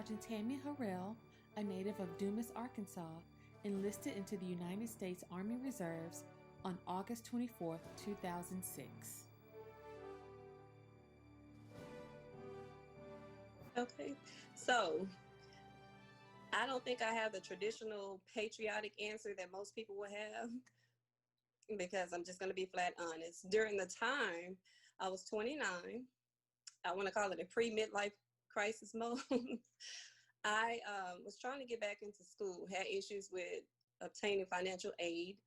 Sergeant Tammy Harrell, a native of Dumas, Arkansas, enlisted into the United States Army Reserves on August 24, 2006. Okay, so I don't think I have the traditional patriotic answer that most people would have, because I'm just going to be flat honest. During the time I was 29, I want to call it a pre-midlife crisis mode. I was trying to get back into school, had issues with obtaining financial aid,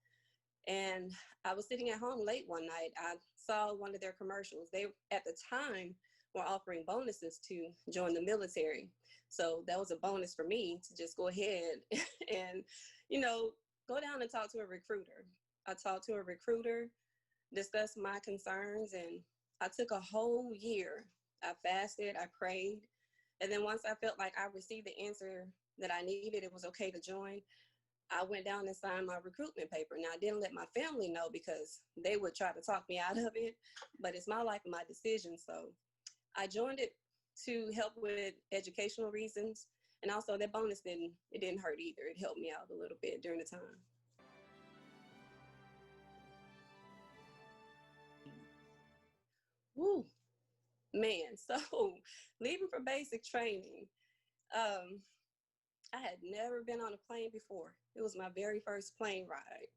and I was sitting at home late one night. I saw one of their commercials. They, at the time, were offering bonuses to join the military. So that was a bonus for me to just go ahead and, go down and talk to a recruiter. I talked to a recruiter, discussed my concerns, and I took a whole year. I fasted, I prayed. And then once I felt like I received the answer that I needed, it was okay to join, I went down and signed my recruitment paper. Now, I didn't let my family know because they would try to talk me out of it, but it's my life and my decision. So I joined it to help with educational reasons. And also that bonus didn't hurt either. It helped me out a little bit during the time. Woo, man. So leaving for basic training, I had never been on a plane before. It was my very first plane ride.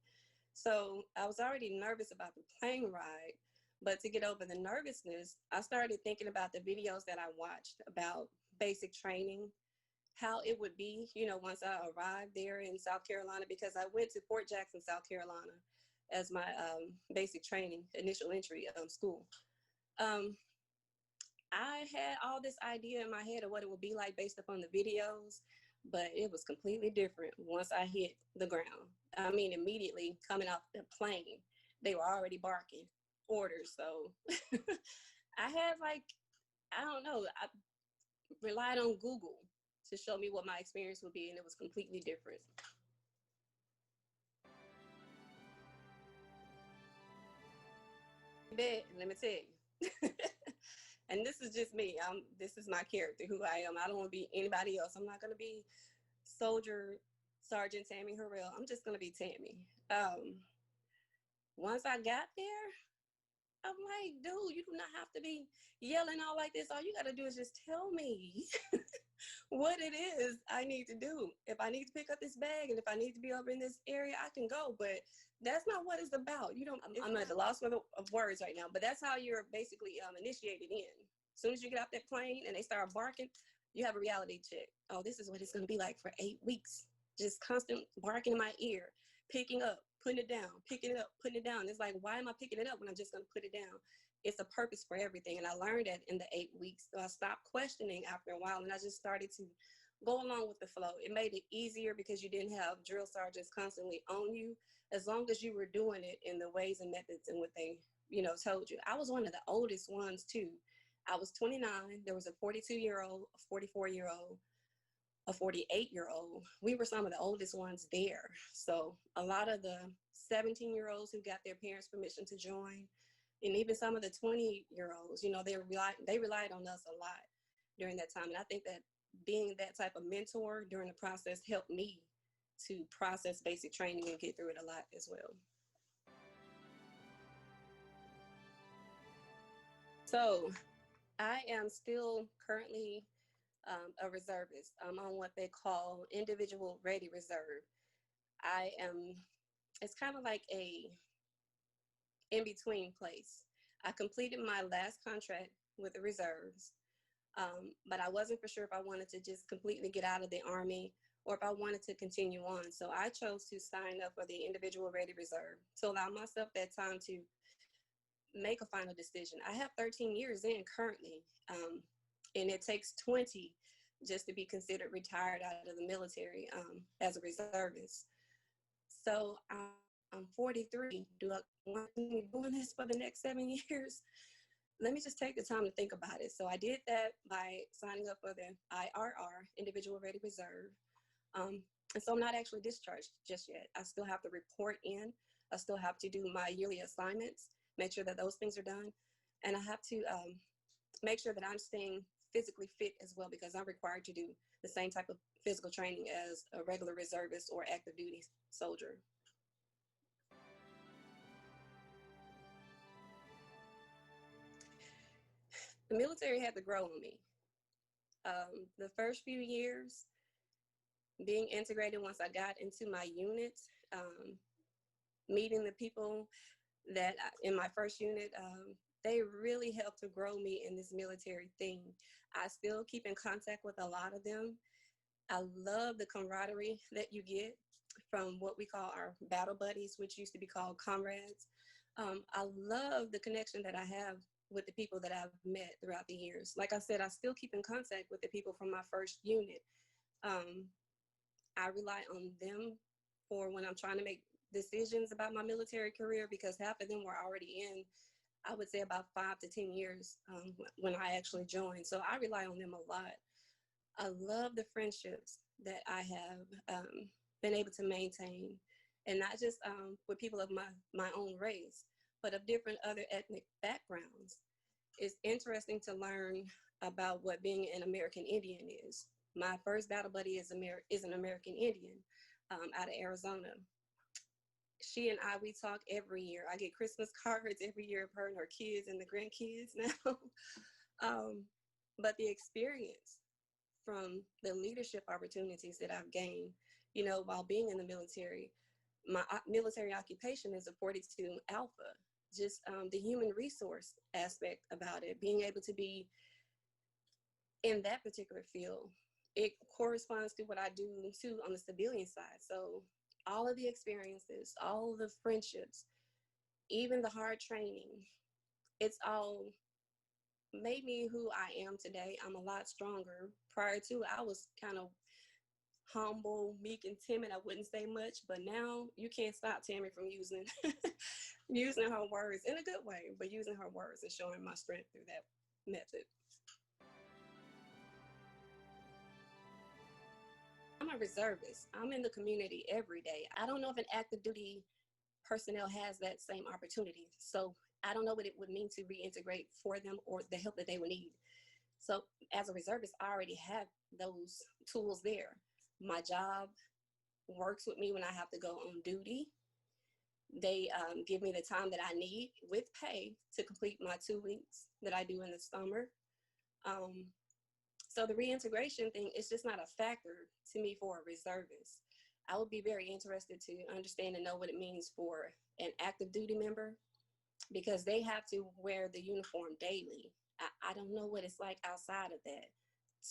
So I was already nervous about the plane ride, but to get over the nervousness, I started thinking about the videos that I watched about basic training, how it would be, once I arrived there in South Carolina, because I went to Fort Jackson, South Carolina as my basic training, initial entry school. I had all this idea in my head of what it would be like based upon the videos, but it was completely different once I hit the ground. I mean, immediately coming off the plane, they were already barking orders. So I had I don't know, I relied on Google to show me what my experience would be, and it was completely different. Let me tell you. And this is just me. This is my character, who I am. I don't want to be anybody else. I'm not going to be Sergeant Tammy Harrell. I'm just going to be Tammy. Once I got there, I'm like, dude, you do not have to be yelling all like this. All you got to do is just tell me what it is I need to do. If I need to pick up this bag and if I need to be over in this area, I can go. But that's not what it's about. I'm at the loss of words right now, but that's how you're basically initiated in. As soon as you get off that plane and they start barking, you have a reality check. Oh, this is what it's going to be like for 8 weeks. Just constant barking in my ear, picking up, putting it down, picking it up, putting it down. It's like, why am I picking it up when I'm just going to put it down? It's a purpose for everything. And I learned that in the 8 weeks. So I stopped questioning after a while, and I just started to go along with the flow. It made it easier because you didn't have drill sergeants constantly on you, as long as you were doing it in the ways and methods and what they, told you. I was one of the oldest ones too. I was 29. There was a 42-year-old, a 44-year-old, a 48-year-old. We were some of the oldest ones there. So a lot of the 17-year-olds who got their parents' permission to join, and even some of the 20-year-olds, they relied on us a lot during that time. And I think that being that type of mentor during the process helped me to process basic training and get through it a lot as well. So I am still currently a reservist. I'm on what they call individual ready reserve. It's kind of like a in-between place. I completed my last contract with the reserves, but I wasn't for sure if I wanted to just completely get out of the Army or if I wanted to continue on. So I chose to sign up for the individual ready reserve to allow myself that time to make a final decision. I have 13 years in currently, and it takes 20 just to be considered retired out of the military as a reservist. So I'm 43. Do I want to be doing this for the next 7 years? Let me just take the time to think about it. So I did that by signing up for the IRR, Individual Ready Reserve. And so I'm not actually discharged just yet. I still have to report in. I still have to do my yearly assignments, make sure that those things are done. And I have to make sure that I'm staying physically fit as well, because I'm required to do the same type of physical training as a regular reservist or active duty soldier. The military had to grow on me. The first few years, being integrated once I got into my unit, meeting the people that in my first unit, they really helped to grow me in this military thing. I still keep in contact with a lot of them. I love the camaraderie that you get from what we call our battle buddies, which used to be called comrades. I love the connection that I have with the people that I've met throughout the years. Like I said, I still keep in contact with the people from my first unit. I rely on them for when I'm trying to make decisions about my military career, because half of them were already in, I would say, about 5 to 10 years when I actually joined. So I rely on them a lot. I love the friendships that I have been able to maintain, and not just with people of my own race, but of different other ethnic backgrounds. It's interesting to learn about what being an American Indian is. My first battle buddy is an American Indian out of Arizona. She and I, we talk every year. I get Christmas cards every year of her and her kids and the grandkids now. But the experience from the leadership opportunities that I've gained, while being in the military, my military occupation is a 42 Alpha. Just the human resource aspect about it, being able to be in that particular field, it corresponds to what I do too on the civilian side. So all of the experiences, all of the friendships, even the hard training, it's all made me who I am today. I'm a lot stronger. Prior to, I was kind of humble, meek, and timid. I wouldn't say much, but now you can't stop Tammy from using using her words in a good way, but using her words and showing my strength through that method. I'm a reservist. I'm in the community every day. I don't know if an active duty personnel has that same opportunity. So I don't know what it would mean to reintegrate for them or the help that they would need. So as a reservist, I already have those tools there. My job works with me when I have to go on duty. They give me the time that I need with pay to complete my 2 weeks that I do in the summer. So the reintegration thing is just not a factor to me for a reservist. I would be very interested to understand and know what it means for an active duty member, because they have to wear the uniform daily. I don't know what it's like outside of that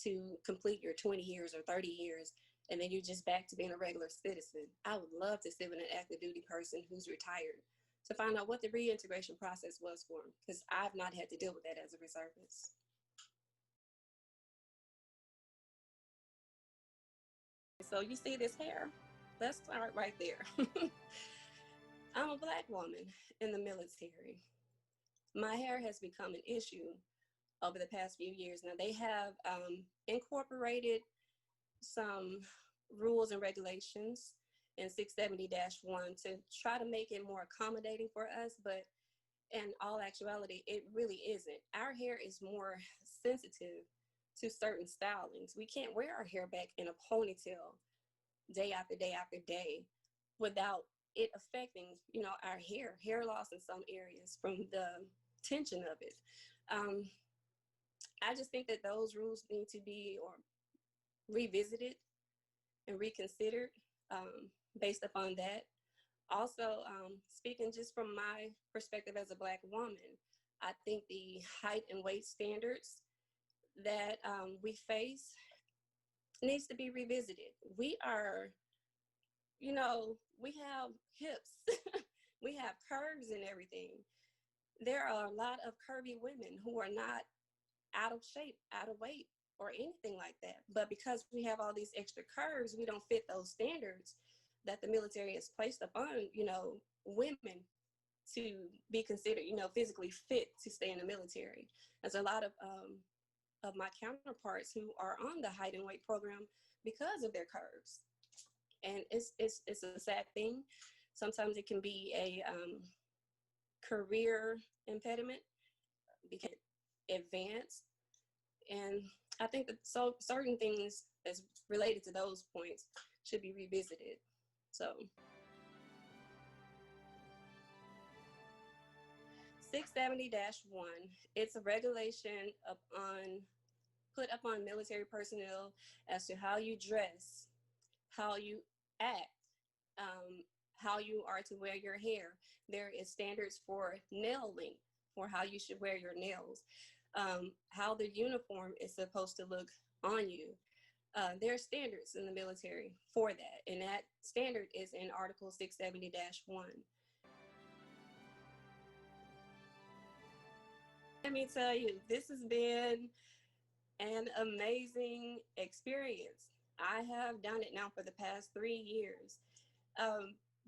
to complete your 20 years or 30 years, and then you're just back to being a regular citizen. I would love to sit with an active duty person who's retired to find out what the reintegration process was for them, because I've not had to deal with that as a reservist. So you see this hair? Let's start right there. I'm a Black woman in the military. My hair has become an issue over the past few years. Now, they have incorporated some rules and regulations in 670-1 to try to make it more accommodating for us, but in all actuality, it really isn't. Our hair is more sensitive to certain stylings. We can't wear our hair back in a ponytail day after day after day without it affecting, our hair loss in some areas from the tension of it. I just think that those rules need to be revisited and reconsidered based upon that. Also, speaking just from my perspective as a Black woman, I think the height and weight standards that we face needs to be revisited. We are, we have hips, we have curves and everything. There are a lot of curvy women who are not out of shape, out of weight, or anything like that. But because we have all these extra curves, we don't fit those standards that the military has placed upon, women to be considered, physically fit to stay in the military. There's a lot of my counterparts who are on the height and weight program because of their curves. And it's a sad thing. Sometimes it can be a career impediment because advance And I think that certain things that's related to those points should be revisited. So 670-1, it's a regulation put upon military personnel as to how you dress, how you act, how you are to wear your hair. There is standards for nail length, for how you should wear your nails, how the uniform is supposed to look on you. There are standards in the military for that, and that standard is in Article 670-1. Let me tell you, this has been an amazing experience. I have done it now for the past 3 years.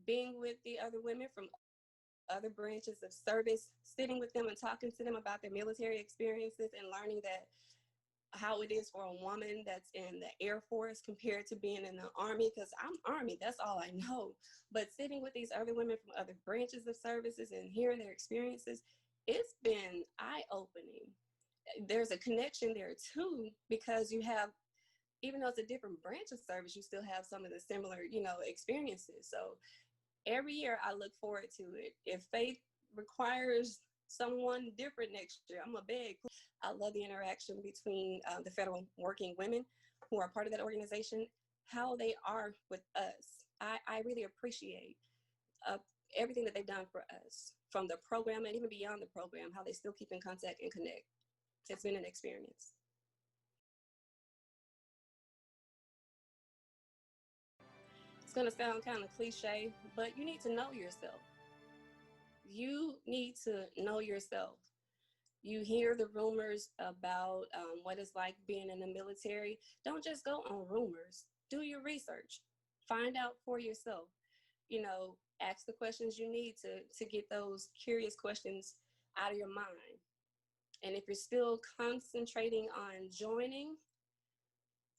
Being with the other women from other branches of service, sitting with them and talking to them about their military experiences and learning that how it is for a woman that's in the Air Force compared to being in the Army, because I'm Army, that's all I know. But sitting with these other women from other branches of services and hearing their experiences, it's been eye-opening. There's a connection there too, because you have, even though it's a different branch of service, you still have some of the similar, experiences. So every year I look forward to it. If faith requires someone different next year, I'm a beg. I love the interaction between the federal working women who are part of that organization, how they are with us. I really appreciate everything that they've done for us, from the program and even beyond the program, how they still keep in contact and connect. It's been an experience. It's going to sound kind of cliche, but you need to know yourself. You need to know yourself. You hear the rumors about what it's like being in the military. Don't just go on rumors. Do your research. Find out for yourself. Ask the questions you need to get those curious questions out of your mind. And if you're still concentrating on joining,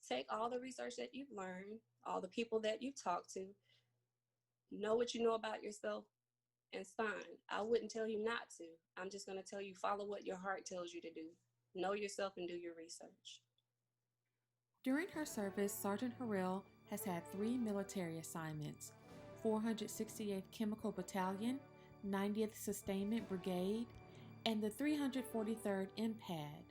take all the research that you've learned, all the people that you've talked to, know what you know about yourself, and sign. I wouldn't tell you not to. I'm just going to tell you, follow what your heart tells you to do. Know yourself and do your research. During her service, Sergeant Harrell has had 3 military assignments: 468th Chemical Battalion, 90th Sustainment Brigade, and the 343rd MPAD,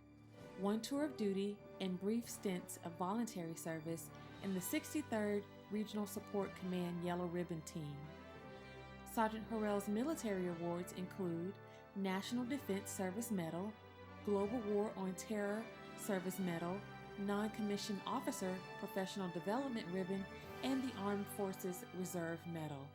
1 tour of duty and brief stints of voluntary service in the 63rd Regional Support Command Yellow Ribbon Team. Sergeant Harrell's military awards include National Defense Service Medal, Global War on Terror Service Medal, Non-Commissioned Officer Professional Development Ribbon, and the Armed Forces Reserve Medal.